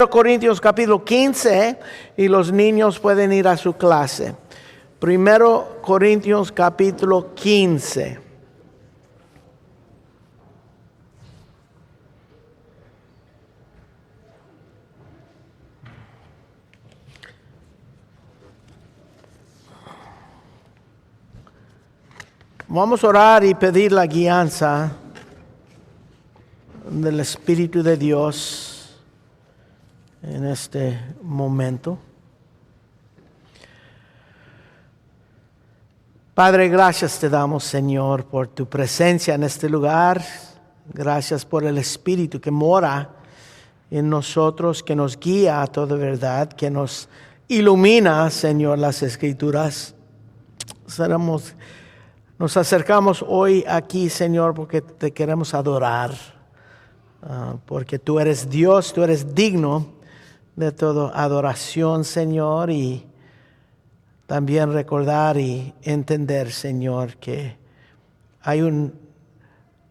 Corintios capítulo 15 y los niños pueden ir a su clase. 1 Corintios capítulo 15. Vamos a orar y pedir la guianza del Espíritu de Dios en este momento. Padre, gracias te damos, Señor, por tu presencia en este lugar. Gracias por el Espíritu que mora en nosotros, que nos guía a toda verdad, que nos ilumina, Señor, las Escrituras. Nos acercamos hoy aquí, Señor, porque te queremos adorar. Porque tú eres Dios, tú eres digno de toda adoración, Señor, y también recordar y entender, Señor, que hay un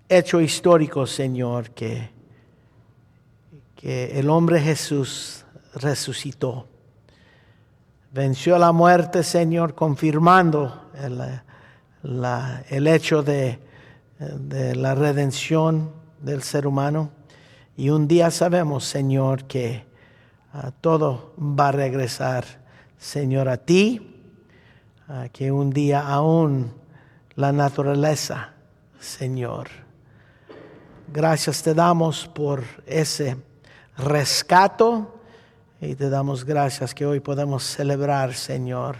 hecho histórico, Señor, que el hombre Jesús resucitó. Venció la muerte, Señor, confirmando el hecho de la redención del ser humano. Y un día sabemos, Señor, que todo va a regresar, Señor, a ti, que un día aún la naturaleza, Señor. Gracias te damos por ese rescato y te damos gracias que hoy podemos celebrar, Señor,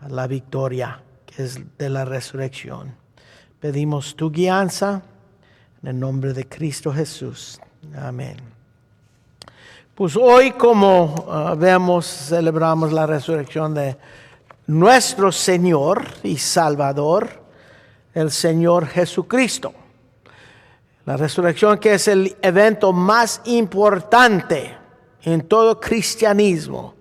la victoria que es de la resurrección. Pedimos tu guianza en el nombre de Cristo Jesús. Amén. Pues hoy, como vemos, celebramos la resurrección de nuestro Señor y Salvador, el Señor Jesucristo. La resurrección, que es el evento más importante en todo cristianismo.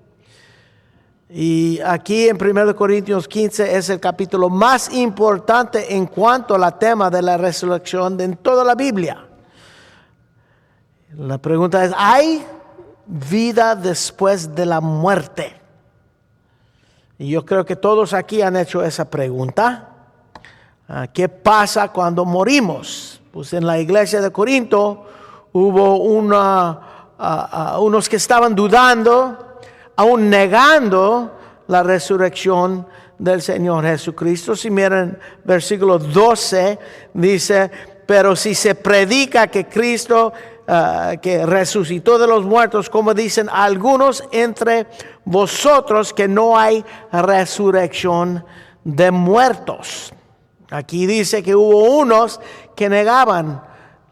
Y aquí en 1 Corintios 15 es el capítulo más importante en cuanto al tema de la resurrección en toda la Biblia. La pregunta es, ¿hay vida después de la muerte? Y yo creo que todos aquí han hecho esa pregunta. ¿Qué pasa cuando morimos? Pues en la iglesia de Corinto hubo unos que estaban dudando, aún negando la resurrección del Señor Jesucristo. Si miran versículo 12, dice, pero si se predica que Cristo que resucitó de los muertos, como dicen algunos entre vosotros, que no hay resurrección de muertos. Aquí dice que hubo unos que negaban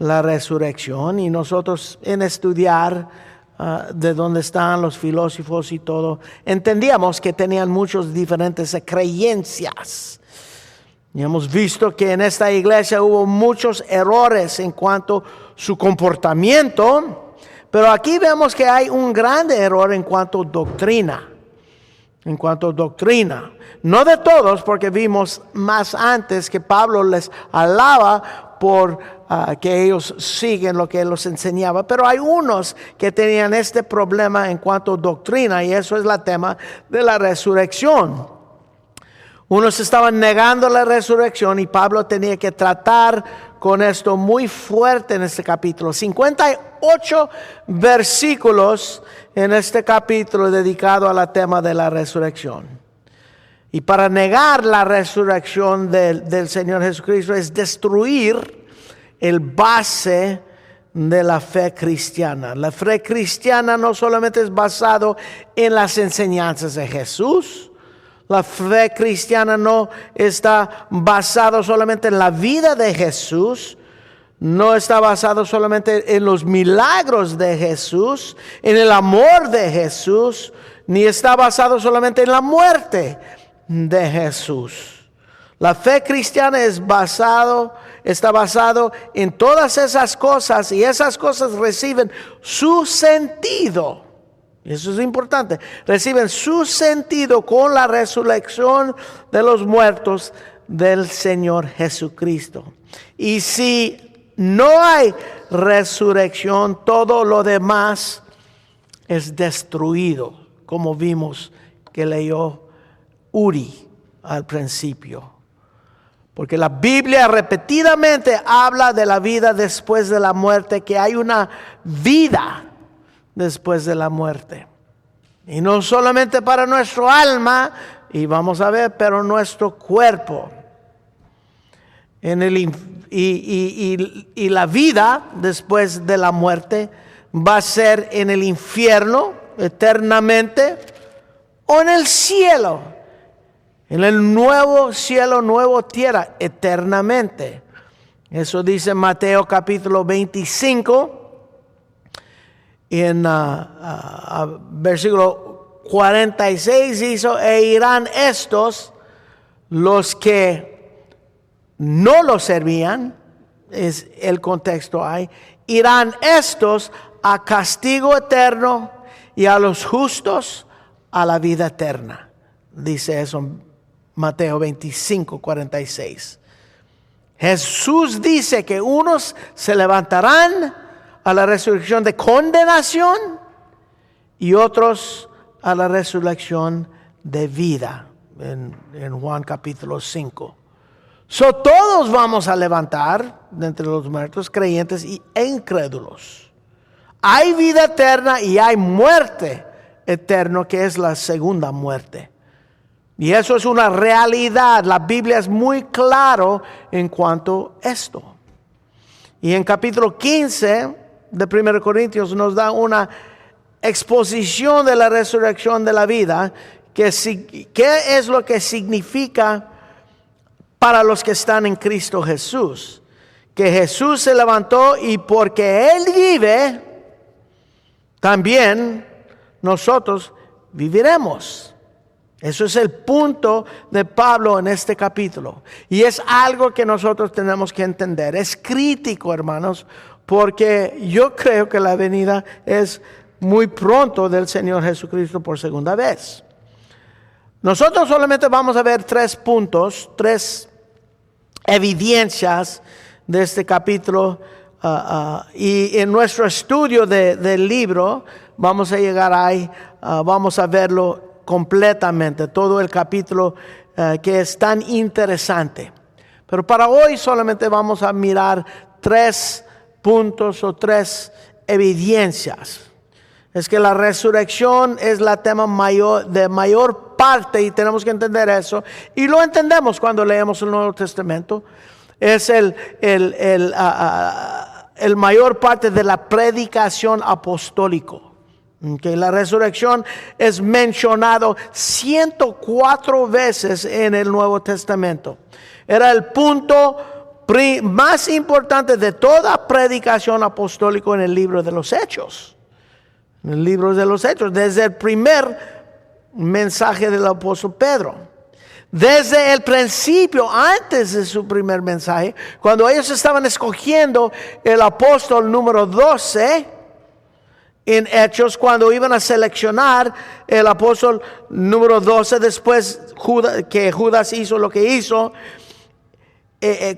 la resurrección, y nosotros en estudiar de dónde están los filósofos y todo, entendíamos que tenían muchas diferentes creencias. Y hemos visto que en esta iglesia hubo muchos errores en cuanto a su comportamiento, pero aquí vemos que hay un grande error en cuanto a doctrina. En cuanto a doctrina. No de todos, porque vimos más antes que Pablo les alaba por que ellos siguen lo que él los enseñaba. Pero hay unos que tenían este problema en cuanto a doctrina, y eso es el tema de la resurrección. Unos estaban negando la resurrección y Pablo tenía que tratar con esto muy fuerte en este capítulo. 58 versículos en este capítulo dedicado al tema de la resurrección. Y para negar la resurrección del Señor Jesucristo es destruir el base de la fe cristiana. La fe cristiana no solamente es basado en las enseñanzas de Jesús. La fe cristiana no está basada solamente en la vida de Jesús, no está basado solamente en los milagros de Jesús, en el amor de Jesús, ni está basado solamente en la muerte de Jesús. La fe cristiana está basado en todas esas cosas, y esas cosas reciben su sentido. Eso es importante. Reciben su sentido con la resurrección de los muertos del Señor Jesucristo. Y si no hay resurrección, todo lo demás es destruido, como vimos que leyó Uri al principio. Porque la Biblia repetidamente habla de la vida después de la muerte, que hay una vida después de la muerte. Y no solamente para nuestro alma, y vamos a ver, pero nuestro cuerpo. Y la vida después de la muerte va a ser en el infierno eternamente o en el cielo, en el nuevo cielo, nueva tierra, eternamente. Eso dice Mateo capítulo 25, en versículo 46 hizo, e irán estos, los que no lo servían, es el contexto ahí, irán estos a castigo eterno y a los justos a la vida eterna. Dice eso en Mateo 25, 46. Jesús dice que unos se levantarán a la resurrección de condenación y otros a la resurrección de vida, en Juan capítulo 5. Todos vamos a levantar de entre los muertos, creyentes e incrédulos. Hay vida eterna y hay muerte eterna, que es la segunda muerte. Y eso es una realidad. La Biblia es muy claro en cuanto a esto. Y en capítulo 15 de 1 Corintios nos da una exposición de la resurrección de la vida, qué es lo que significa para los que están en Cristo Jesús. Que Jesús se levantó y porque Él vive, también nosotros viviremos. Eso es el punto de Pablo en este capítulo. Y es algo que nosotros tenemos que entender. Es crítico, hermanos, porque yo creo que la venida es muy pronto del Señor Jesucristo por segunda vez. Nosotros solamente vamos a ver 3 puntos, 3 evidencias de este capítulo. Y en nuestro estudio del libro vamos a llegar ahí, vamos a verlo completamente, todo el capítulo que es tan interesante. Pero para hoy solamente vamos a mirar 3 puntos o 3 evidencias. Es que la resurrección es la tema de mayor parte, y tenemos que entender eso. Y lo entendemos cuando leemos el Nuevo Testamento. Es el mayor parte de la predicación apostólica. Okay, la resurrección es mencionado 104 veces en el Nuevo Testamento. Era el punto más importante de toda predicación apostólica en el libro de los Hechos. En el libro de los Hechos, desde el primer mensaje del apóstol Pedro. Desde el principio, antes de su primer mensaje, cuando ellos estaban escogiendo el apóstol número 12, en Hechos, cuando iban a seleccionar el apóstol número 12, después que Judas hizo lo que hizo,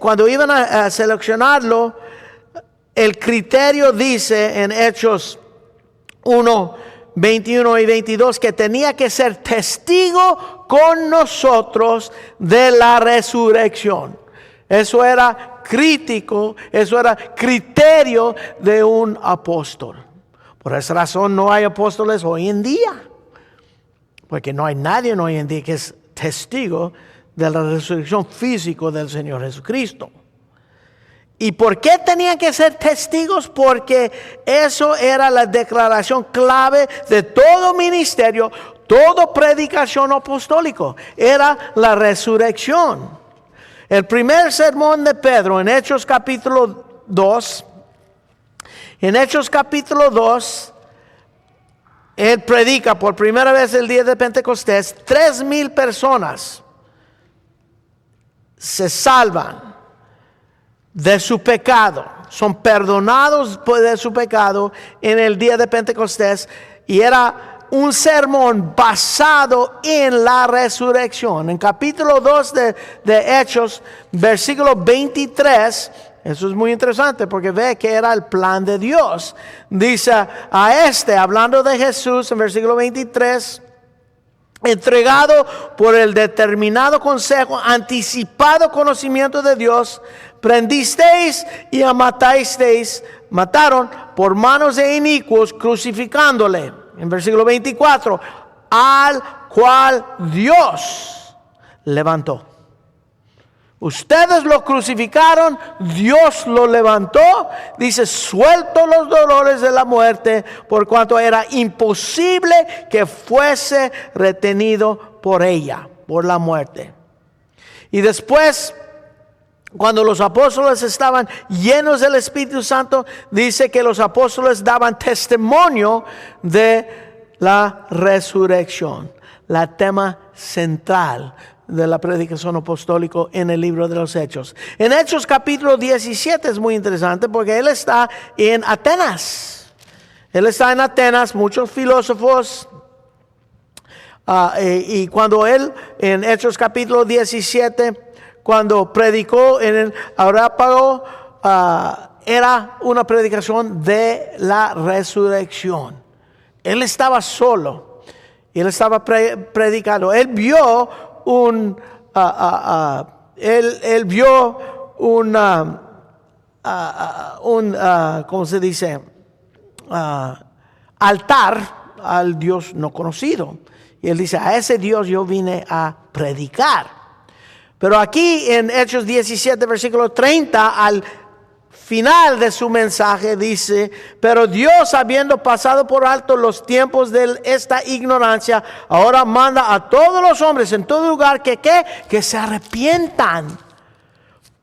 cuando iban a seleccionarlo, el criterio dice en Hechos 1, 21 y 22, que tenía que ser testigo con nosotros de la resurrección. Eso era crítico, eso era criterio de un apóstol. Por esa razón no hay apóstoles hoy en día, porque no hay nadie hoy en día que es testigo de la resurrección física del Señor Jesucristo. ¿Y por qué tenían que ser testigos? Porque eso era la declaración clave de todo ministerio, toda predicación apostólica. Era la resurrección. El primer sermón de Pedro en Hechos capítulo 2, en Hechos capítulo 2, él predica por primera vez el día de Pentecostés. 3,000 personas se salvan de su pecado, son perdonados de su pecado en el día de Pentecostés. Y era un sermón basado en la resurrección. En capítulo 2 de Hechos, versículo 23, eso es muy interesante porque ve que era el plan de Dios. Dice hablando de Jesús en versículo 23, entregado por el determinado consejo, anticipado conocimiento de Dios, prendisteis y mataron por manos de inicuos, crucificándole. En versículo 24, al cual Dios levantó. Ustedes lo crucificaron, Dios lo levantó. Dice, suelto los dolores de la muerte, por cuanto era imposible que fuese retenido por ella, por la muerte. Y después, cuando los apóstoles estaban llenos del Espíritu Santo, dice que los apóstoles daban testimonio de la resurrección, la tema central de la predicación apostólica en el libro de los Hechos. En Hechos capítulo 17 es muy interesante porque él está en Atenas. Él está en Atenas, muchos filósofos. Y cuando él, en Hechos capítulo 17, cuando predicó en el Areópago, era una predicación de la resurrección. Él estaba solo y él estaba predicando. Él vio ¿cómo se dice? Altar al Dios no conocido. Y él dice, a ese Dios yo vine a predicar. Pero aquí en Hechos 17, versículo 30, al final de su mensaje dice, pero Dios, habiendo pasado por alto los tiempos de esta ignorancia, ahora manda a todos los hombres en todo lugar que se arrepientan,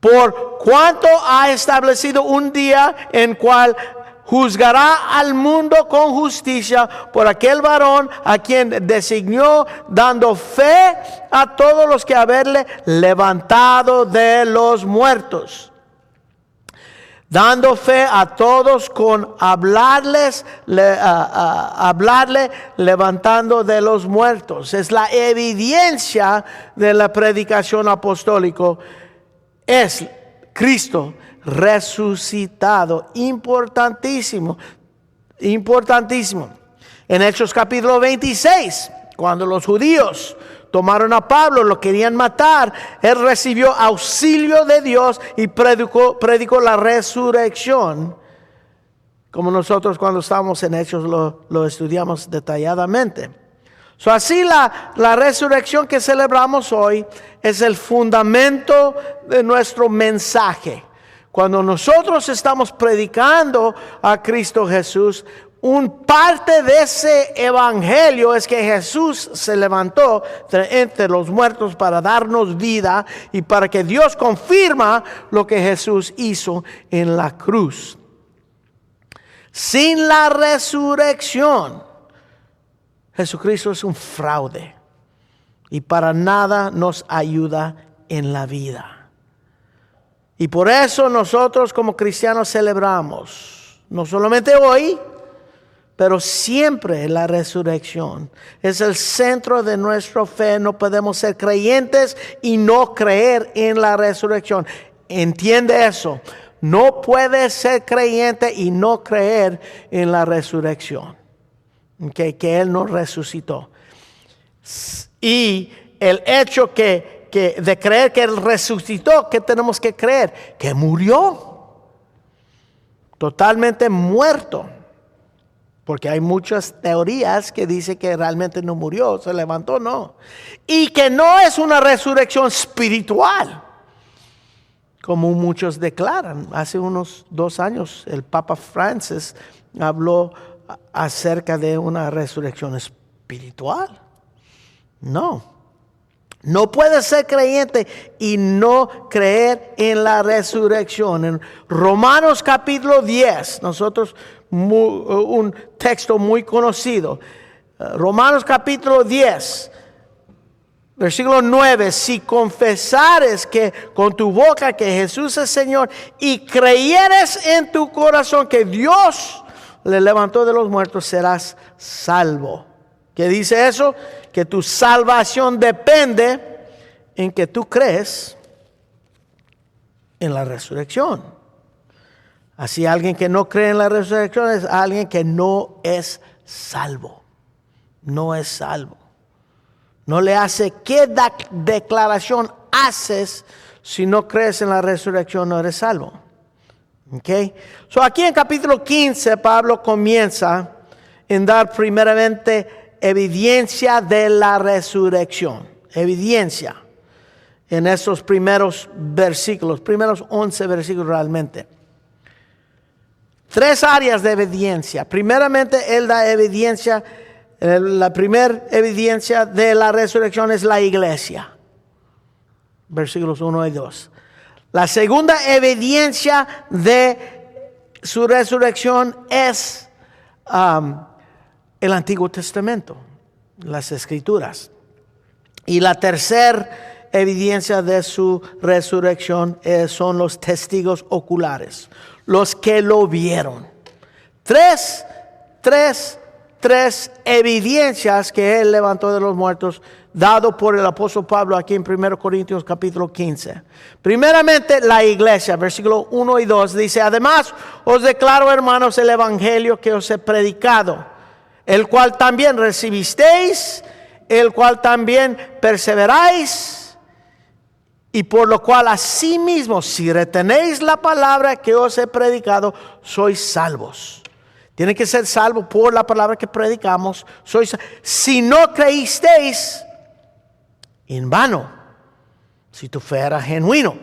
por cuanto ha establecido un día en cual juzgará al mundo con justicia por aquel varón a quien designó, dando fe a todos los que haberle levantado de los muertos. Dando fe a todos con hablarle levantando de los muertos. Es la evidencia de la predicación apostólica. Es Cristo resucitado. Importantísimo. Importantísimo. En Hechos capítulo 26, cuando los judíos tomaron a Pablo, lo querían matar, él recibió auxilio de Dios y predicó la resurrección. Como nosotros cuando estamos en Hechos lo estudiamos detalladamente. Así la resurrección que celebramos hoy es el fundamento de nuestro mensaje. Cuando nosotros estamos predicando a Cristo Jesús, un parte de ese evangelio es que Jesús se levantó entre los muertos para darnos vida y para que Dios confirma lo que Jesús hizo en la cruz. Sin la resurrección, Jesucristo es un fraude y para nada nos ayuda en la vida. Y por eso nosotros como cristianos celebramos, no solamente hoy, pero siempre la resurrección es el centro de nuestra fe. No podemos ser creyentes y no creer en la resurrección. Entiende eso. No puedes ser creyente y no creer en la resurrección. Que Él nos resucitó. Y el hecho de creer que Él resucitó, ¿qué tenemos que creer? Que murió. Totalmente muerto. Porque hay muchas teorías que dicen que realmente no murió, se levantó, no. Y que no es una resurrección espiritual, como muchos declaran. Hace unos 2 años el Papa Francis habló acerca de una resurrección espiritual. No. No puedes ser creyente y no creer en la resurrección. En Romanos capítulo 10, nosotros un texto muy conocido. Romanos capítulo 10, versículo 9. Si confesares que con tu boca que Jesús es Señor y creyeres en tu corazón que Dios le levantó de los muertos, serás salvo. ¿Qué dice eso? Que tu salvación depende en que tú crees en la resurrección. Así alguien que no cree en la resurrección es alguien que no es salvo. No es salvo. No le hace qué declaración haces si no crees en la resurrección, no eres salvo. Okay. So aquí en capítulo 15 Pablo comienza en dar primeramente evidencia de la resurrección. Evidencia en esos primeros versículos, primeros 11 versículos realmente. 3 áreas de evidencia. Primeramente él da evidencia, la primera evidencia de la resurrección es la iglesia. Versículos 1 y 2. La segunda evidencia de su resurrección es el Antiguo Testamento, las Escrituras. Y la tercera evidencia de su resurrección son los testigos oculares, los que lo vieron. Tres evidencias que él levantó de los muertos, dado por el apóstol Pablo aquí en 1 Corintios capítulo 15. Primeramente la iglesia, versículo 1 y 2 dice: además os declaro, hermanos, el evangelio que os he predicado, el cual también recibisteis, el cual también perseveráis, y por lo cual asimismo, si retenéis la palabra que os he predicado, sois salvos. Tienen que ser salvos por la palabra que predicamos. Si no creísteis, en vano, si tu fe era genuino.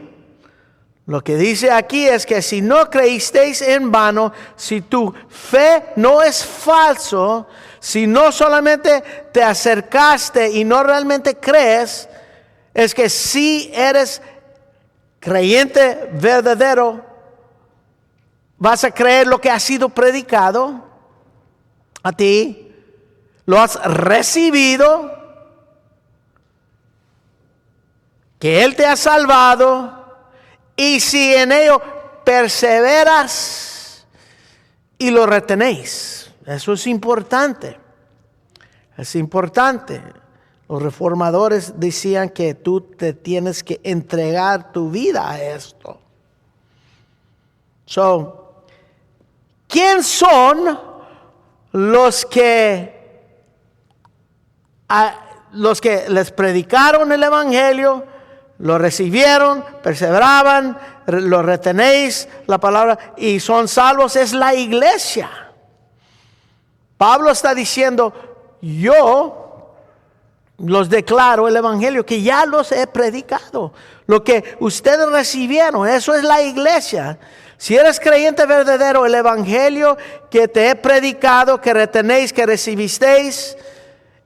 Lo que dice aquí es que si no creísteis, en vano, si tu fe no es falso, si no solamente te acercaste y no realmente crees, es que si eres creyente verdadero, vas a creer lo que ha sido predicado a ti, lo has recibido, que Él te ha salvado, y si en ello perseveras y lo retenéis. Eso es importante. Es importante. Los reformadores decían que tú te tienes que entregar tu vida a esto. ¿Quién son los que les predicaron el evangelio, lo recibieron, perseveraban, lo retenéis la palabra y son salvos? Es la iglesia. Pablo está diciendo: yo los declaro el evangelio que ya los he predicado. Lo que ustedes recibieron, eso es la iglesia. Si eres creyente verdadero, el evangelio que te he predicado, que retenéis, que recibisteis,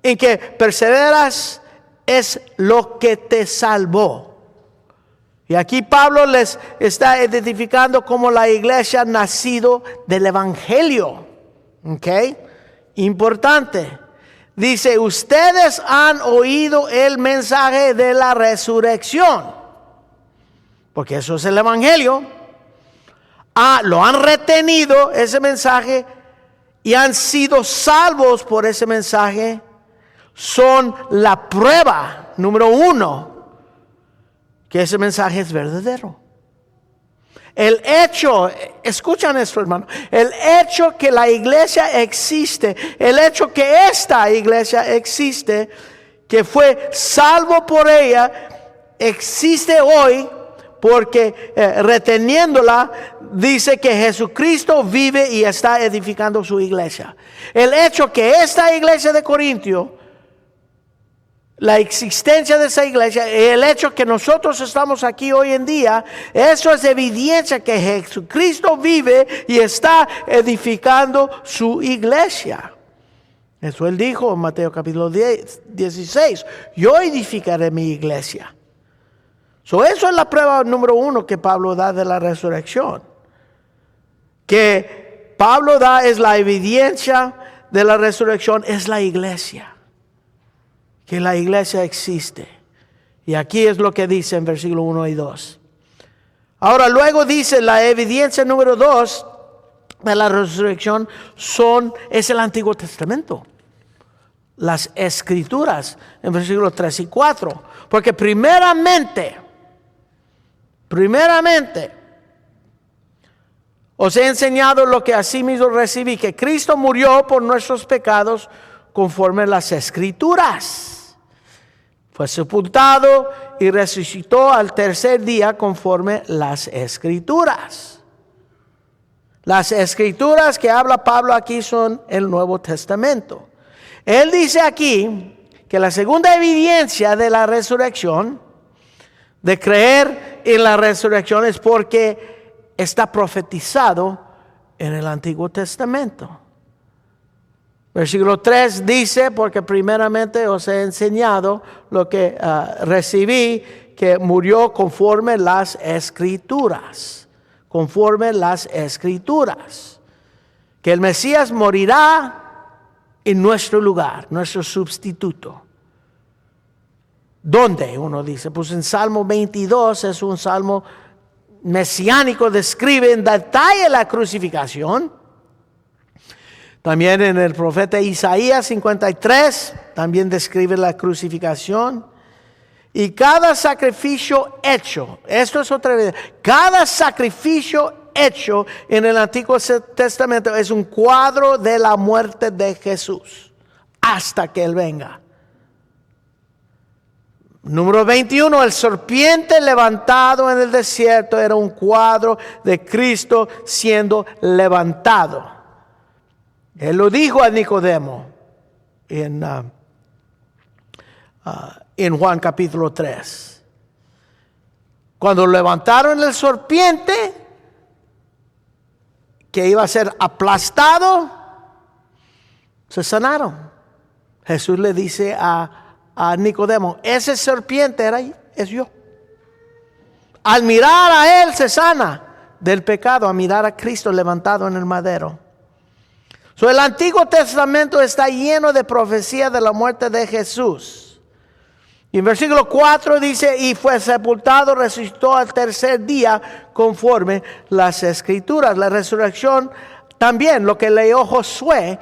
en que perseveras, es lo que te salvó. Y aquí Pablo les está identificando como la iglesia nacido del evangelio. ¿Ok? Importante. Dice: ustedes han oído el mensaje de la resurrección. Porque eso es el evangelio. Lo han retenido ese mensaje y han sido salvos por ese mensaje. Son la prueba número 1 que ese mensaje es verdadero. El hecho, escuchan esto, hermano, el hecho que la iglesia existe, el hecho que esta iglesia existe, que fue salvo por ella, existe hoy porque reteniéndola dice que Jesucristo vive y está edificando su iglesia. El hecho que esta iglesia de Corintio, la existencia de esa iglesia, el hecho que nosotros estamos aquí hoy en día, eso es evidencia que Jesucristo vive y está edificando su iglesia. Eso Él dijo en Mateo capítulo 16, yo edificaré mi iglesia. Eso es la prueba número 1 que Pablo da de la resurrección. Que Pablo da es la evidencia de la resurrección, es la iglesia. Que la iglesia existe. Y aquí es lo que dice en versículo 1 y 2. Ahora luego dice la evidencia número 2 de la resurrección es el Antiguo Testamento. Las Escrituras en versículos 3 y 4. Porque primeramente, Os he enseñado lo que asimismo recibí, que Cristo murió por nuestros pecados conforme a las Escrituras. Fue sepultado y resucitó al tercer día conforme las Escrituras. Las Escrituras que habla Pablo aquí son el Nuevo Testamento. Él dice aquí que la segunda evidencia de la resurrección, de creer en la resurrección, es porque está profetizado en el Antiguo Testamento. Versículo 3 dice, porque primeramente os he enseñado lo que recibí, que murió conforme las Escrituras. Conforme las Escrituras. Que el Mesías morirá en nuestro lugar, nuestro sustituto. ¿Dónde? Uno dice, pues en Salmo 22 es un salmo mesiánico, describe en detalle la crucificación. También en el profeta Isaías 53, también describe la crucificación. Y cada sacrificio hecho, esto es otra vez, cada sacrificio hecho en el Antiguo Testamento es un cuadro de la muerte de Jesús, hasta que Él venga. Número 21, el serpiente levantado en el desierto era un cuadro de Cristo siendo levantado. Él lo dijo a Nicodemo en Juan capítulo 3. Cuando levantaron el serpiente, que iba a ser aplastado, se sanaron. Jesús le dice a Nicodemo, ese serpiente es yo. Al mirar a él se sana del pecado, a mirar a Cristo levantado en el madero. El Antiguo Testamento está lleno de profecía de la muerte de Jesús. Y en versículo 4 dice, y fue sepultado, resucitó al tercer día conforme las Escrituras. La resurrección también, lo que leyó Josué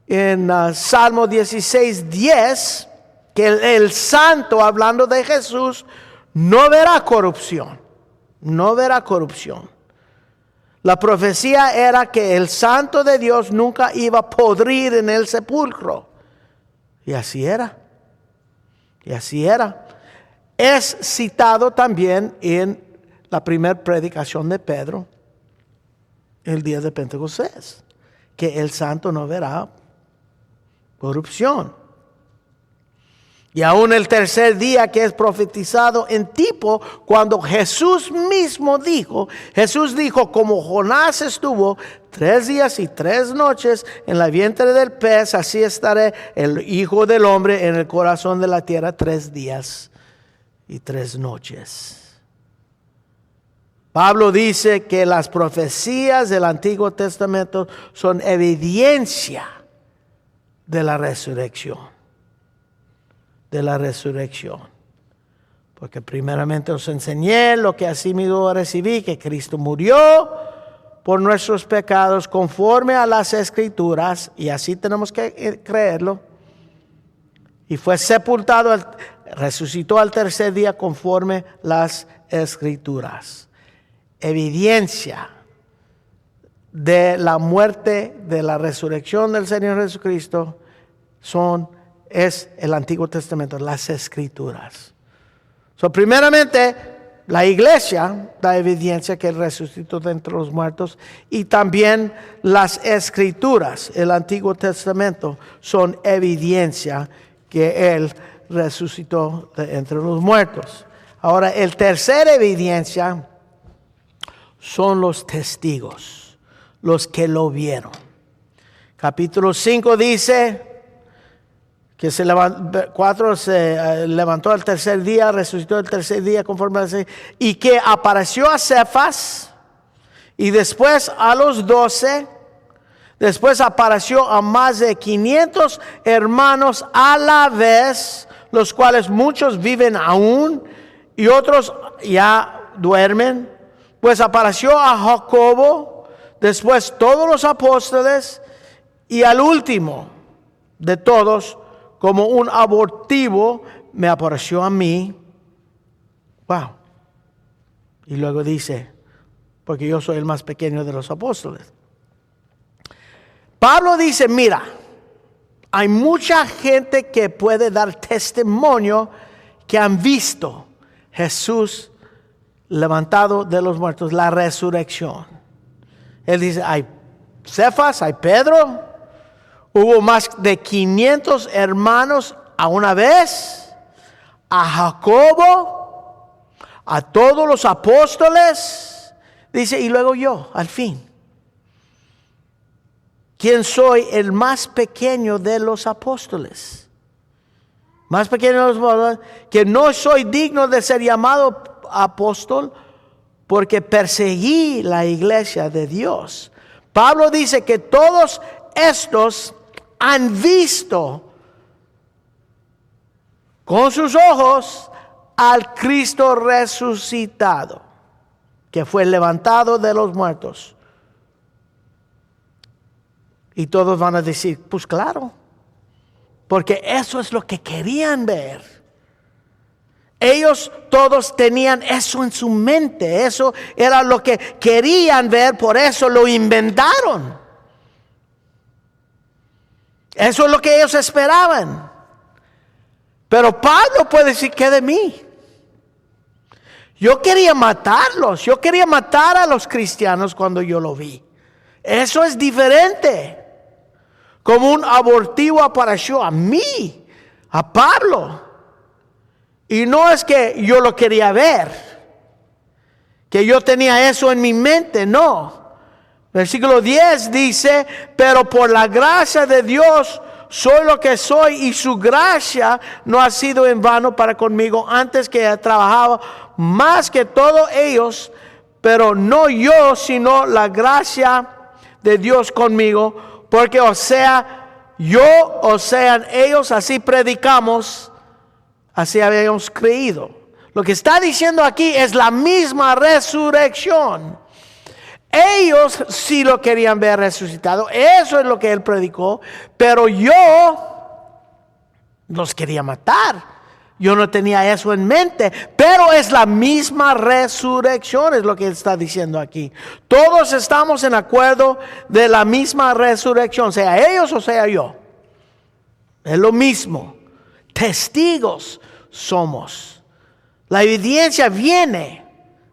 en Salmo 16:10, que el santo, hablando de Jesús, no verá corrupción. No verá corrupción. La profecía era que el santo de Dios nunca iba a podrir en el sepulcro. Y así era. Y así era. Es citado también en la primera predicación de Pedro, el día de Pentecostés, que el santo no verá corrupción. Y aún el tercer día, que es profetizado en tipo, cuando Jesús mismo dijo, como Jonás estuvo 3 días y 3 noches en la vientre del pez, así estaré el Hijo del Hombre en el corazón de la tierra 3 días y 3 noches. Pablo dice que las profecías del Antiguo Testamento son evidencia de la resurrección. De la resurrección. Porque primeramente os enseñé lo que asimismo recibí, que Cristo murió por nuestros pecados conforme a las Escrituras, y así tenemos que creerlo. Y fue sepultado, resucitó al tercer día conforme las Escrituras. Evidencia de la muerte, de la resurrección del Señor Jesucristo es el Antiguo Testamento, las Escrituras. Primeramente, la iglesia da evidencia que Él resucitó de entre los muertos, y también las Escrituras, el Antiguo Testamento, son evidencia que Él resucitó de entre los muertos. Ahora, el tercera evidencia son los testigos, los que lo vieron. Capítulo 5 dice que se levantó al tercer día, resucitó el tercer día conforme a la, y que apareció a Cefas, y después a los 12, después apareció a más de 500 hermanos a la vez, los cuales muchos viven aún y otros ya duermen. Pues apareció a Jacobo, después todos los apóstoles, y al último de todos, como un abortivo, me apareció a mí. Wow. Y luego dice, porque yo soy el más pequeño de los apóstoles. Pablo dice, mira, hay mucha gente que puede dar testimonio que han visto Jesús levantado de los muertos, la resurrección. Él dice, hay Cefas, hay Pedro, hubo más de 500 hermanos a una vez, a Jacobo, a todos los apóstoles, dice, y luego yo, al fin. ¿Quién soy? El más pequeño de los apóstoles. Más pequeño de los apóstoles, que no soy digno de ser llamado apóstol porque perseguí la iglesia de Dios. Pablo dice que todos estos han visto con sus ojos al Cristo resucitado, que fue levantado de los muertos. Y todos van a decir, pues claro, porque eso es lo que querían ver. Ellos todos tenían eso en su mente, eso era lo que querían ver, por eso lo inventaron. Eso es lo que ellos esperaban. Pero Pablo puede decir, ¿qué de mí? Yo quería matarlos, yo quería matar a los cristianos cuando yo lo vi. Eso es diferente. Como un abortivo apareció a mí, a Pablo. Y no es que yo lo quería ver, que yo tenía eso en mi mente, no. Versículo 10 dice, pero por la gracia de Dios soy lo que soy y su gracia no ha sido en vano para conmigo. Antes que he trabajado más que todos ellos, pero no yo, sino la gracia de Dios conmigo. Porque o sea yo o sean ellos, así predicamos, así habíamos creído. Lo que está diciendo aquí es la misma resurrección. Ellos sí lo querían ver resucitado, eso es lo que él predicó, pero yo los quería matar. Yo no tenía eso en mente, pero es la misma resurrección, es lo que él está diciendo aquí. Todos estamos en acuerdo de la misma resurrección, sea ellos o sea yo. Es lo mismo. Testigos somos. La evidencia viene.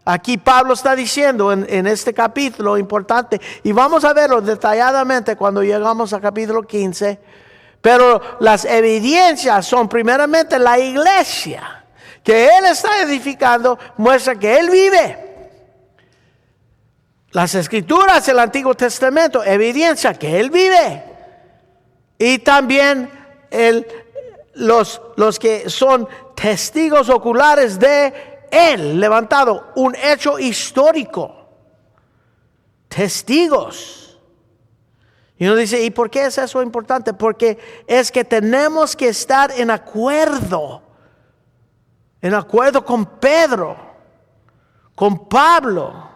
Aquí Pablo está diciendo en este capítulo importante, y vamos a verlo detalladamente cuando llegamos al capítulo 15. Pero las evidencias son primeramente la iglesia que él está edificando, muestra que él vive. Las escrituras del Antiguo Testamento, evidencia que él vive. Y también los que son testigos oculares de él levantado, un hecho histórico. Testigos. Y uno dice, ¿y por qué es eso importante? Porque es que tenemos que estar en acuerdo con Pedro, con Pablo.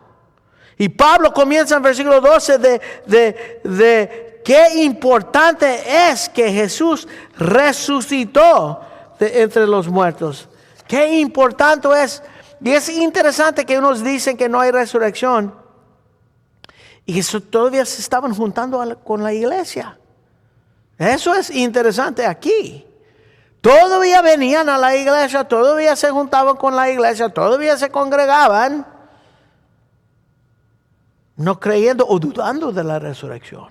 Y Pablo comienza en versículo 12 de qué importante es que Jesús resucitó de entre los muertos. Qué importante es. Y es interesante que unos dicen que no hay resurrección. Y eso todavía se estaban juntando con la iglesia. Eso es interesante aquí. Todavía venían a la iglesia, todavía se juntaban con la iglesia, todavía se congregaban, no creyendo o dudando de la resurrección.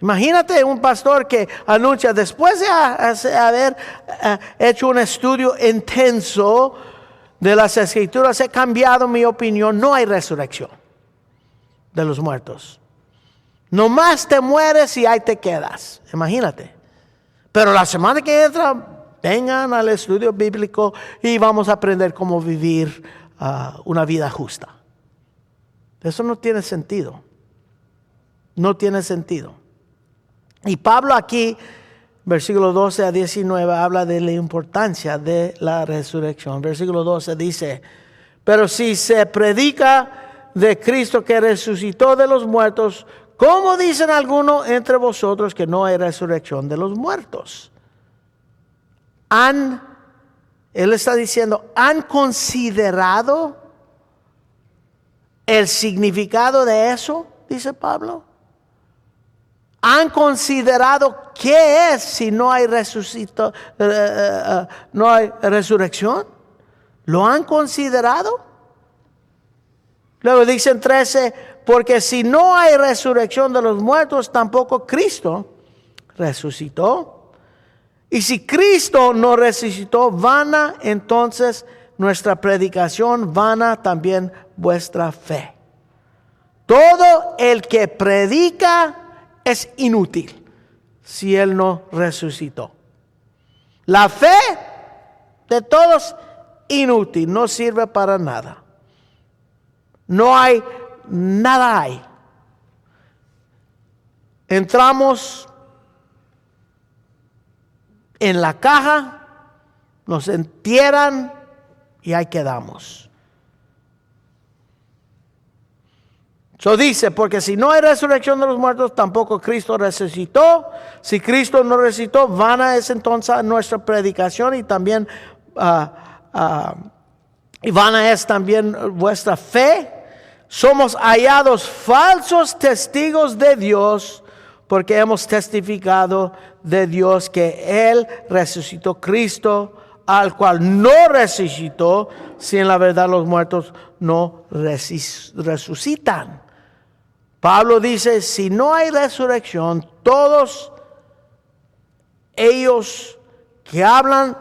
Imagínate un pastor que anuncia, después de haber hecho un estudio intenso de las escrituras, he cambiado mi opinión, no hay resurrección de los muertos. Nomás te mueres y ahí te quedas. Imagínate. Pero la semana que entra, vengan al estudio bíblico y vamos a aprender cómo vivir una vida justa. Eso no tiene sentido. No tiene sentido. Y Pablo aquí, versículo 12 a 19, habla de la importancia de la resurrección. Versículo 12 dice, pero si se predica de Cristo que resucitó de los muertos, ¿cómo dicen algunos entre vosotros que no hay resurrección de los muertos? Él está diciendo, ¿han considerado el significado de eso? Dice Pablo. ¿Han considerado qué es si no hay no hay resurrección? ¿Lo han considerado? Luego dice en 13, porque si no hay resurrección de los muertos, tampoco Cristo resucitó. Y si Cristo no resucitó, vana entonces nuestra predicación, vana también vuestra fe. Todo el que predica es inútil si Él no resucitó. La fe de todos inútil, no sirve para nada. No hay, nada hay. Entramos en la caja, nos entierran y ahí quedamos. So dice, porque si no hay resurrección de los muertos, tampoco Cristo resucitó. Si Cristo no resucitó, vana es entonces nuestra predicación y también y vana es también vuestra fe. Somos hallados falsos testigos de Dios, porque hemos testificado de Dios que Él resucitó Cristo, al cual no resucitó, si en la verdad los muertos no resucitan. Pablo dice, si no hay resurrección, todos ellos que hablan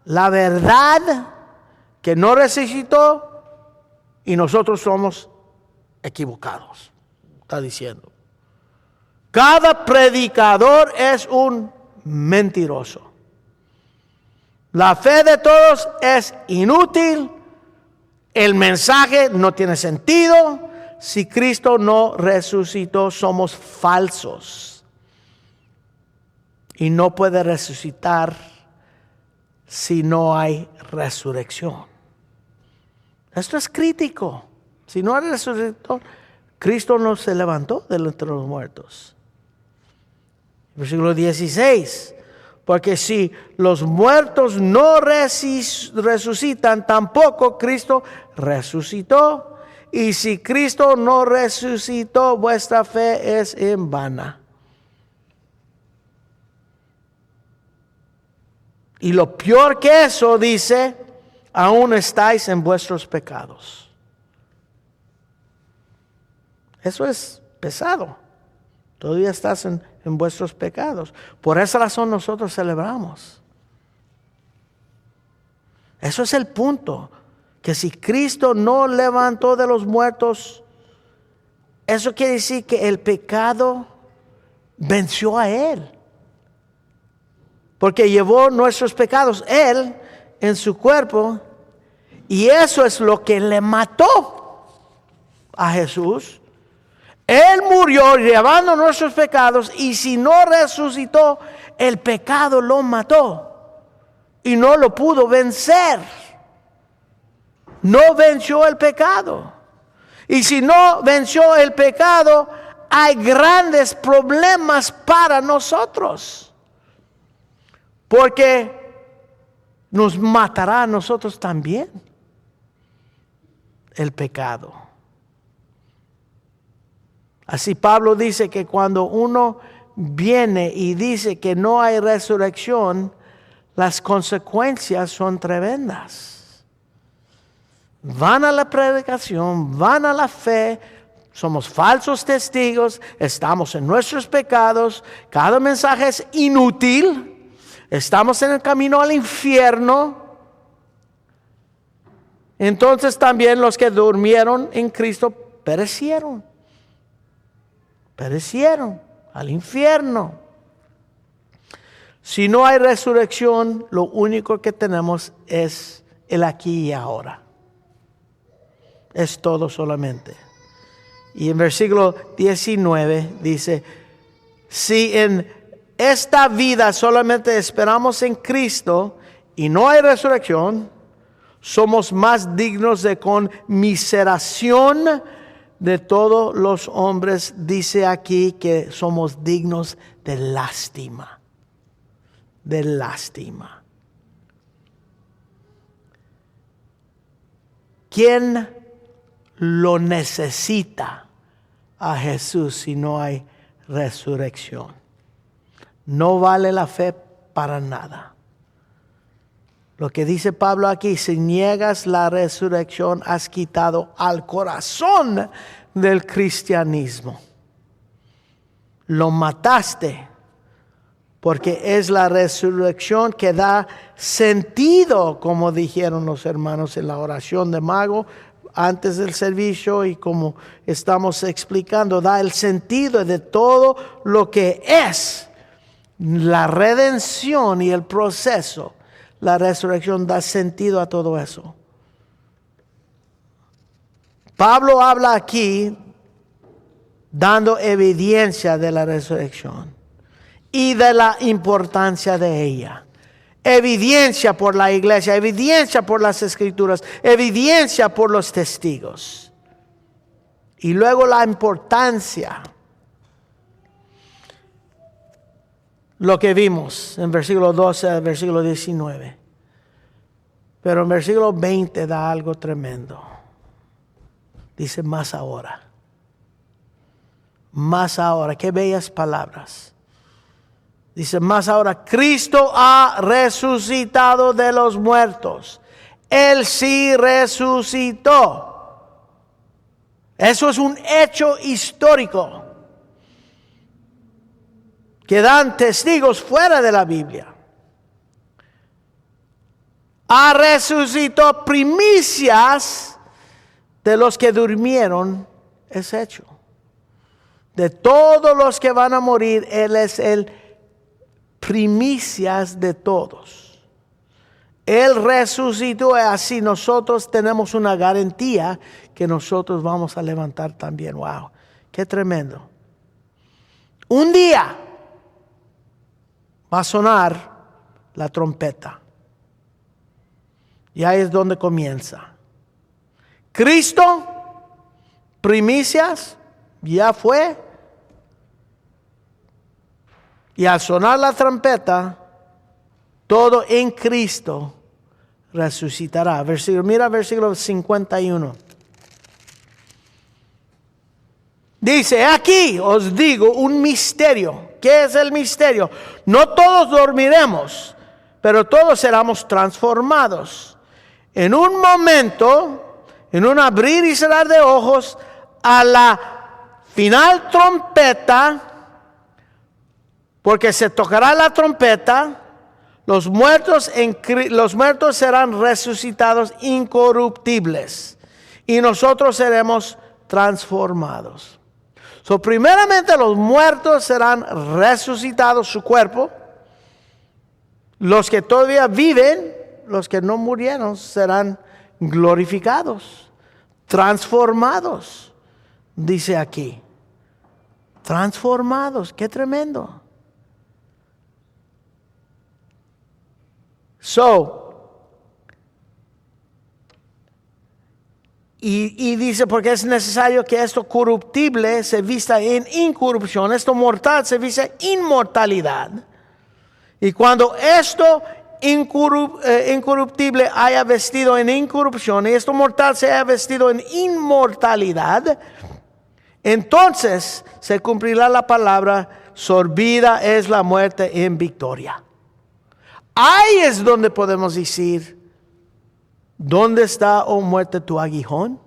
la verdad, que no resucitó, y nosotros somos equivocados, está diciendo. Cada predicador es un mentiroso. La fe de todos es inútil. El mensaje no tiene sentido. Si Cristo no resucitó, somos falsos. Y no puede resucitar si no hay resurrección. Esto es crítico. Si no hay resurrección, Cristo no se levantó de entre los muertos. Versículo 16. Porque si los muertos no resucitan, tampoco Cristo resucitó. Y si Cristo no resucitó, vuestra fe es en vana. Y lo peor que eso, dice, aún estáis en vuestros pecados. Eso es pesado. Todavía estás en vuestros pecados. Por esa razón nosotros celebramos. Eso es el punto. Que si Cristo no levantó de los muertos, eso quiere decir que el pecado venció a Él. Porque llevó nuestros pecados Él en su cuerpo. Y eso es lo que le mató a Jesús. Él murió llevando nuestros pecados, y si no resucitó, el pecado lo mató y no lo pudo vencer. No venció el pecado. Y si no venció el pecado, hay grandes problemas para nosotros. Porque nos matará a nosotros también el pecado. Así Pablo dice que cuando uno viene y dice que no hay resurrección, las consecuencias son tremendas. Van a la predicación, van a la fe, somos falsos testigos, estamos en nuestros pecados, cada mensaje es inútil, estamos en el camino al infierno. Entonces también los que durmieron en Cristo perecieron al infierno. Si no hay resurrección, lo único que tenemos es el aquí y ahora. Es todo solamente. Y en versículo 19 dice, si en esta vida solamente esperamos en Cristo y no hay resurrección, somos más dignos de conmiseración de todos los hombres. Dice aquí que somos dignos de lástima. De lástima. ¿Quién lo necesita a Jesús si no hay resurrección. No vale la fe para nada. Lo que dice Pablo aquí, si niegas la resurrección, has quitado al corazón del cristianismo. Lo mataste, porque es la resurrección que da sentido, como dijeron los hermanos en la oración de Mago antes del servicio, y como estamos explicando, da el sentido de todo lo que es la redención y el proceso. La resurrección da sentido a todo eso. Pablo habla aquí dando evidencia de la resurrección y de la importancia de ella. Evidencia por la iglesia, evidencia por las escrituras, evidencia por los testigos. Y luego la importancia. Lo que vimos en versículo 12 al versículo 19. Pero en versículo 20 da algo tremendo. Dice más ahora. Más ahora. Qué bellas palabras. Dice más ahora. Cristo ha resucitado de los muertos. Él sí resucitó. Eso es un hecho histórico que dan testigos fuera de la Biblia. Ha resucitado primicias de los que durmieron, es hecho. De todos los que van a morir, Él es el primicias de todos. Él resucitó, y así nosotros tenemos una garantía que nosotros vamos a levantar también. Wow, qué tremendo. Un día va a sonar la trompeta. Y ahí es donde comienza. Cristo, primicias, ya fue. Y al sonar la trompeta, todo en Cristo resucitará. Mira versículo 51. Dice, aquí os digo un misterio. ¿Qué es el misterio? No todos dormiremos, pero todos seremos transformados. En un momento, en un abrir y cerrar de ojos, a la final trompeta, porque se tocará la trompeta, los muertos serán resucitados incorruptibles y nosotros seremos transformados. Primeramente los muertos serán resucitados su cuerpo. Los que todavía viven, los que no murieron, serán glorificados, transformados. Dice aquí, transformados, qué tremendo. Y dice, porque es necesario que esto corruptible se vista en incorrupción, esto mortal se vista en inmortalidad. Y cuando esto incorruptible haya vestido en incorrupción y esto mortal se haya vestido en inmortalidad, entonces se cumplirá la palabra, sorbida es la muerte en victoria. Ahí es donde podemos decir, ¿dónde está, oh muerte, tu aguijón?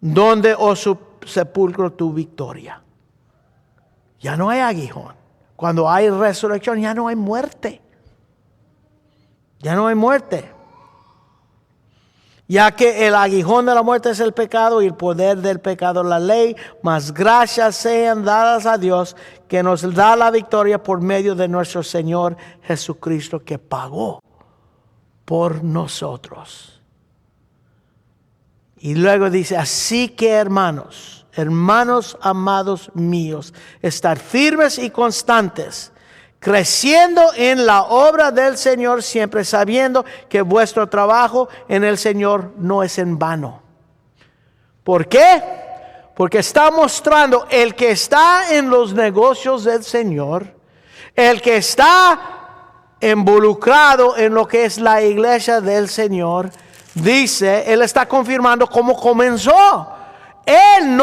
¿Dónde, oh sepulcro, tu victoria? Ya no hay aguijón. Cuando hay resurrección, ya no hay muerte. Ya no hay muerte. Ya que el aguijón de la muerte es el pecado y el poder del pecado la ley, mas gracias sean dadas a Dios que nos da la victoria por medio de nuestro Señor Jesucristo, que pagó por nosotros. Y luego dice, así que hermanos amados míos, estar firmes y constantes, creciendo en la obra del Señor, siempre sabiendo que vuestro trabajo en el Señor no es en vano. ¿Por qué? Porque está mostrando el que está en los negocios del Señor, el que está involucrado en lo que es la iglesia del Señor, dice, Él está confirmando cómo comenzó. Él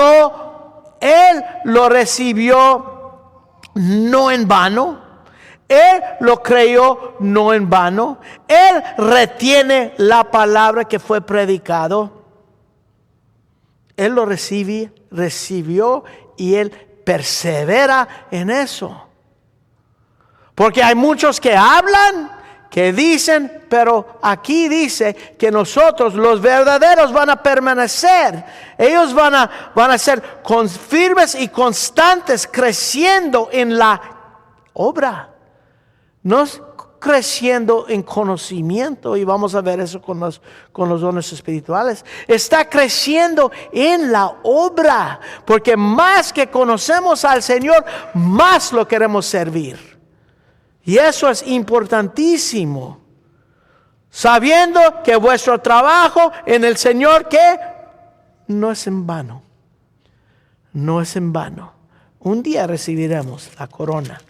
lo recibió no en vano. Él lo creyó no en vano. Él retiene la palabra que fue predicado. Él lo recibió y él persevera en eso. Porque hay muchos que hablan, que dicen, pero aquí dice que nosotros, los verdaderos, van a permanecer. Ellos van a ser firmes y constantes, creciendo en la obra. No es creciendo en conocimiento, y vamos a ver eso con los dones espirituales. Está creciendo en la obra, porque más que conocemos al Señor, más lo queremos servir. Y eso es importantísimo. Sabiendo que vuestro trabajo en el Señor, ¿qué? No es en vano. No es en vano. Un día recibiremos la corona,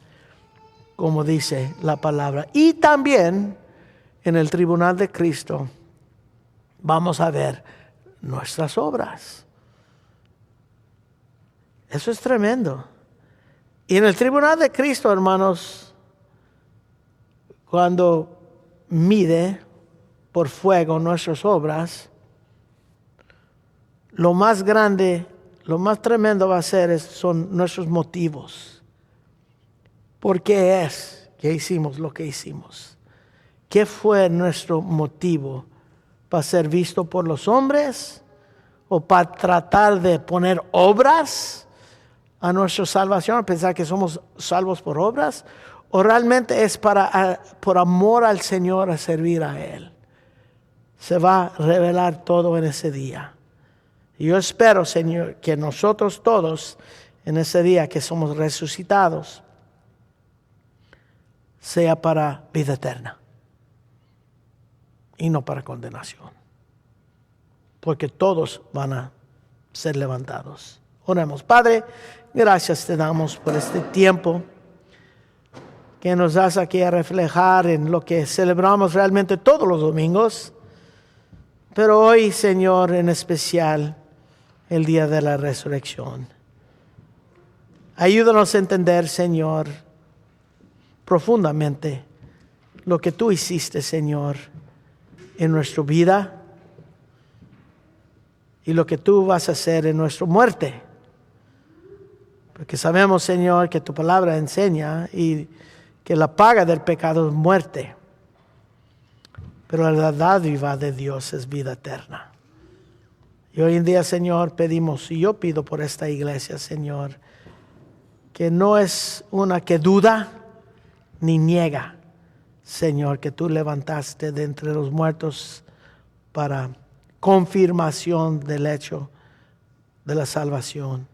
como dice la palabra. Y también en el tribunal de Cristo vamos a ver nuestras obras. Eso es tremendo. Y en el tribunal de Cristo, hermanos, cuando mide por fuego nuestras obras, lo más grande, lo más tremendo va a ser son nuestros motivos. ¿Por qué es que hicimos lo que hicimos? ¿Qué fue nuestro motivo? ¿Para ser visto por los hombres? ¿O para tratar de poner obras a nuestra salvación, a pensar que somos salvos por obras? ¿O realmente es por amor al Señor, a servir a Él? Se va a revelar todo en ese día. Y yo espero, Señor, que nosotros todos, en ese día que somos resucitados, sea para vida eterna y no para condenación. Porque todos van a ser levantados. Oremos. Padre, gracias te damos por este tiempo que nos das aquí a reflejar en lo que celebramos realmente todos los domingos, pero hoy, Señor, en especial el día de la resurrección. Ayúdanos a entender, Señor, profundamente lo que tú hiciste, Señor, en nuestra vida y lo que tú vas a hacer en nuestra muerte. Porque sabemos, Señor, que tu palabra enseña y que la paga del pecado es muerte, pero la dádiva de Dios es vida eterna. Y hoy en día, Señor, pedimos, y yo pido por esta iglesia, Señor, que no es una que duda ni niega, Señor, que tú levantaste de entre los muertos para confirmación del hecho de la salvación,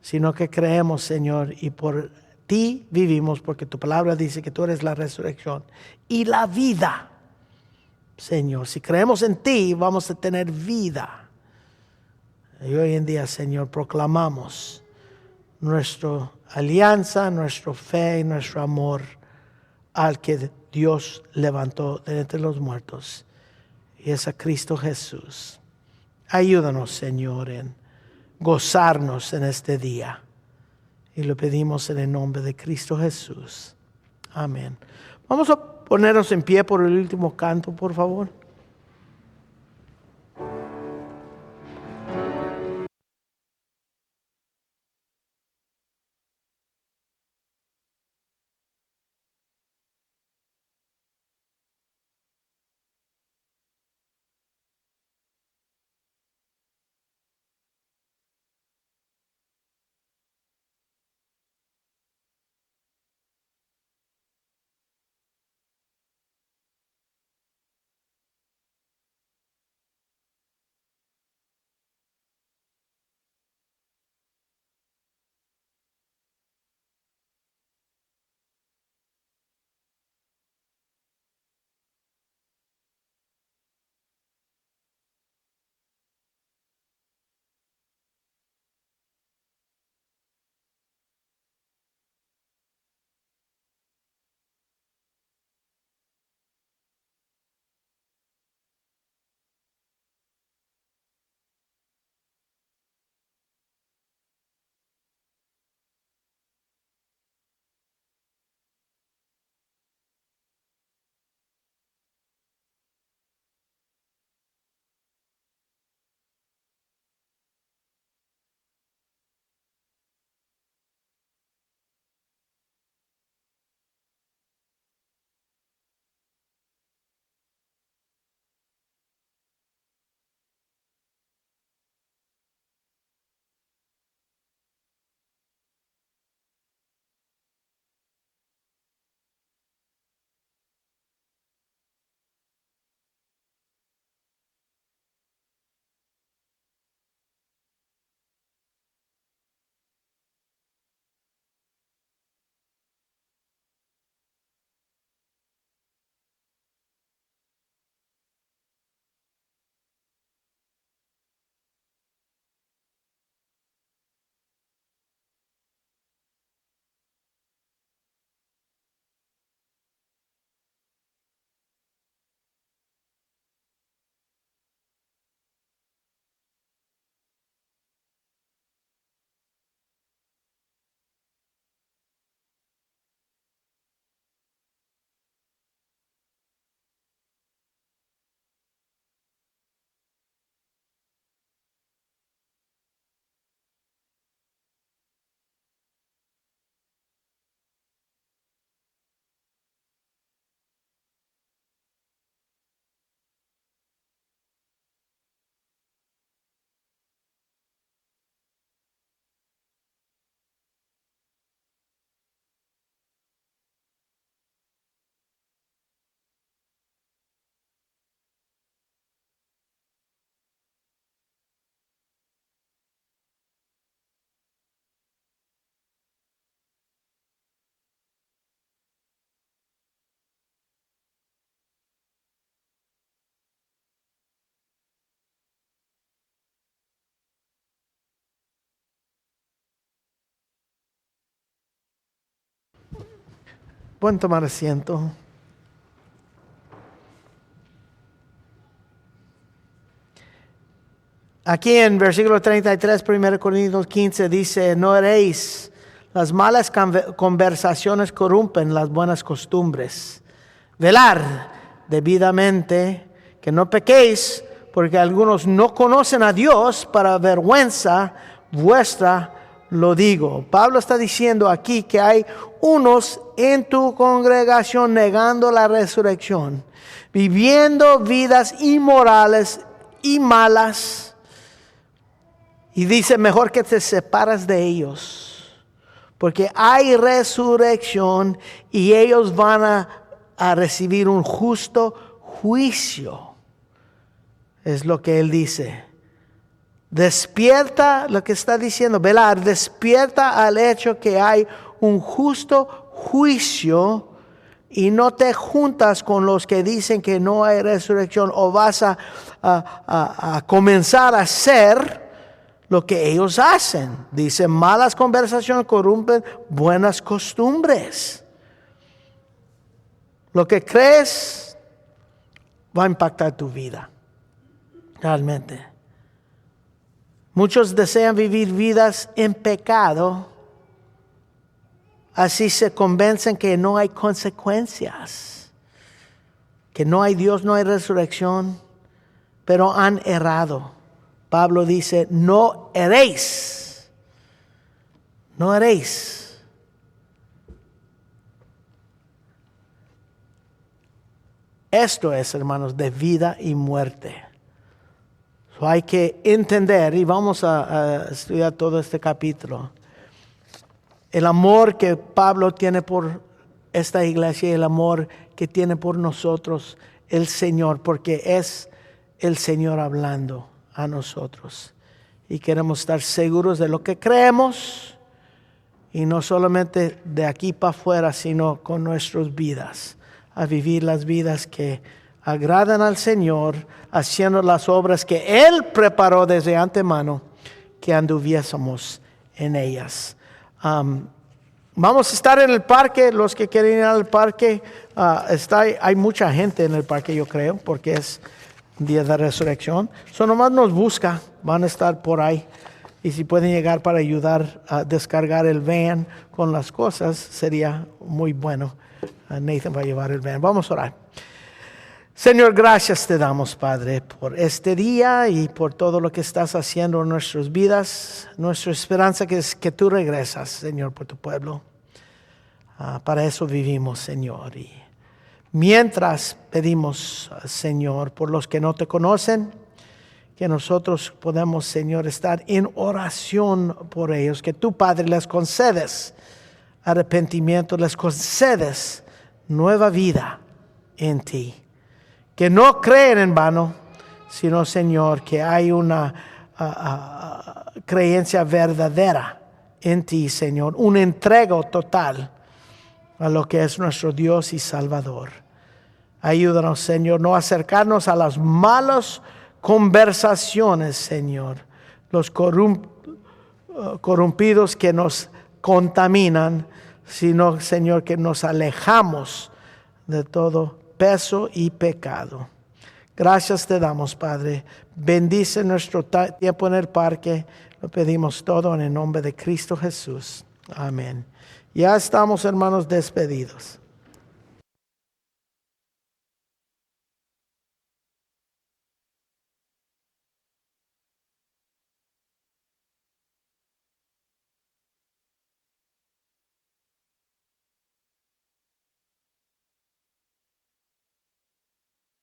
sino que creemos, Señor, y por ti vivimos, porque tu palabra dice que tú eres la resurrección y la vida. Señor, si creemos en ti, vamos a tener vida. Y hoy en día, Señor, proclamamos nuestra alianza, nuestra fe y nuestro amor al que Dios levantó de entre los muertos, y es a Cristo Jesús. Ayúdanos, Señor, en gozarnos en este día. Y lo pedimos en el nombre de Cristo Jesús. Amén. Vamos a ponernos en pie por el último canto, por favor. Pueden tomar asiento. Aquí en versículo 33, 1 Corintios 15 dice, no haréis, las malas conversaciones corrompen las buenas costumbres. Velar debidamente, que no pequéis, porque algunos no conocen a Dios, para vergüenza vuestra lo digo. Pablo está diciendo aquí que hay unos en tu congregación negando la resurrección, viviendo vidas inmorales y malas. Y dice, mejor que te separas de ellos, porque hay resurrección y ellos van a recibir un justo juicio. Es lo que él dice. Despierta, lo que está diciendo, velar, despierta al hecho que hay un justo juicio y no te juntas con los que dicen que no hay resurrección o vas a comenzar a hacer lo que ellos hacen. Dice, malas conversaciones corrompen buenas costumbres. Lo que crees va a impactar tu vida, realmente. Muchos desean vivir vidas en pecado, así se convencen que no hay consecuencias, que no hay Dios, no hay resurrección, pero han errado. Pablo dice, no eréis, no eréis. Esto es, hermanos, de vida y muerte. Hay que entender, y vamos a estudiar todo este capítulo, el amor que Pablo tiene por esta iglesia y el amor que tiene por nosotros el Señor, porque es el Señor hablando a nosotros. Y queremos estar seguros de lo que creemos, y no solamente de aquí para afuera, sino con nuestras vidas, a vivir las vidas que agradan al Señor, haciendo las obras que Él preparó desde antemano, que anduviésemos en ellas. Vamos a estar en el parque, los que quieren ir al parque, hay mucha gente en el parque, yo creo, porque es día de resurrección. Nomás nos busca, van a estar por ahí. Y si pueden llegar para ayudar a descargar el van con las cosas, sería muy bueno. Nathan va a llevar el van. Vamos a orar. Señor, gracias te damos, Padre, por este día y por todo lo que estás haciendo en nuestras vidas. Nuestra esperanza que es que tú regresas, Señor, por tu pueblo. Para eso vivimos, Señor. Y mientras pedimos, Señor, por los que no te conocen, que nosotros podemos, Señor, estar en oración por ellos, que tú, Padre, les concedes arrepentimiento, les concedes nueva vida en ti. Que no creen en vano, sino, Señor, que hay una creencia verdadera en ti, Señor, un entrego total a lo que es nuestro Dios y Salvador. Ayúdanos, Señor, no acercarnos a las malas conversaciones, Señor, los corrompidos que nos contaminan, sino, Señor, que nos alejamos de todo peso y pecado. Gracias te damos, Padre. Bendice nuestro tiempo en el parque. Lo pedimos todo en el nombre de Cristo Jesús. Amén. Ya estamos, hermanos, despedidos.